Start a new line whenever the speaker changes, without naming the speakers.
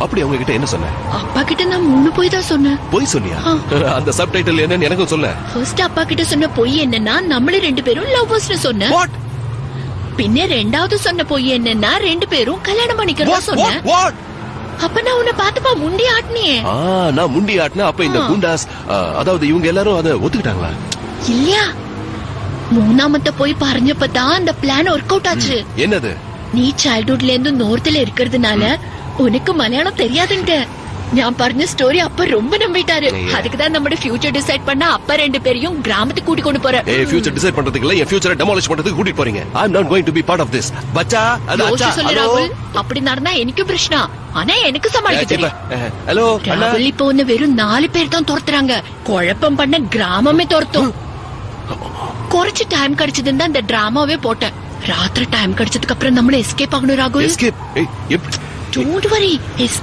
அப்படி அவங்க கிட்ட என்ன சொன்ன?
அப்பா கிட்ட நான் முன்னு போய் தான் சொன்னேன்.
போய் சொன்னியா? அந்த சப்டைட்டில் என்னன்னு எனக்கும் சொல்ல.
ஃபர்ஸ்ட் அப்பா கிட்ட சொன்ன பொய் என்னன்னா நம்மள 2 பேரும் லவ்வர்ஸ்னு சொன்னேன்.
வாட்?
பின்ன ரெண்டாவது சொன்ன பொய் என்னன்னா 2 பேரும் கல்யாணம் பண்ணிக்கிறதா சொன்னேன்.
வாட்?
அப்ப நான் உன்னை பாத்துப்பா முண்டி ஆட்டினியே.
நான் முண்டி ஆட்டினா அப்ப இந்த குண்டாஸ் அதாவது இவங்க எல்லாரும் அதை ஒத்துக்கிட்டாங்களா?
இல்லையா? மூணாமத்த போய் പറഞ്ഞப்பதான் அந்த பிளான் ஒர்க் அவுட் ஆச்சு.
என்னது?
நீ சைல்ட்ஹுட்ல இருந்து நார்த்ல இருக்கிறதுனால உனக்கு மலையாளம் தெரியாதுங்க. நான் പറഞ്ഞ ஸ்டோரி அப்ப ரொம்ப நம்பிட்டாரு. அதுக்குதான் நம்ம ஃபியூச்சர் டிசைட் பண்ண அப்ப 2 பேரையும் கிராமத்துக்கு கூட்டி கொண்டு போற.
ஃபியூச்சர் டிசைட் பண்றதுக்கு இல்ல, என் ஃபியூச்சரை டெமாலிஷ் பண்றதுக்கு கூட்டி போறீங்க. I am not going to be part of this. பச்சா
யோசிச்சு சொல்லு ராகுல். அப்படி நடந்தா எனக்கு பிரச்சனை. ஆனா எனக்கு சமாளிக்க தெரியும்.
ஹலோ அண்ணா.
ராகுல் இப்போ ஒன்னு வெறும் 4 பேர் தான் துரத்துறாங்க. குழப்பம் பண்ண கிராமமே துரத்தும். കുറച്ച് டைம் கிடைச்சதுன்னு தான் இந்த டிராமாவே போட்டேன். ராத்திரி டைம் கிடைச்சதுக்கு அப்புறம் நம்மள எஸ்கேப் ஆகணும் ராகுல்.
எஸ்கேப்?
Don't worry.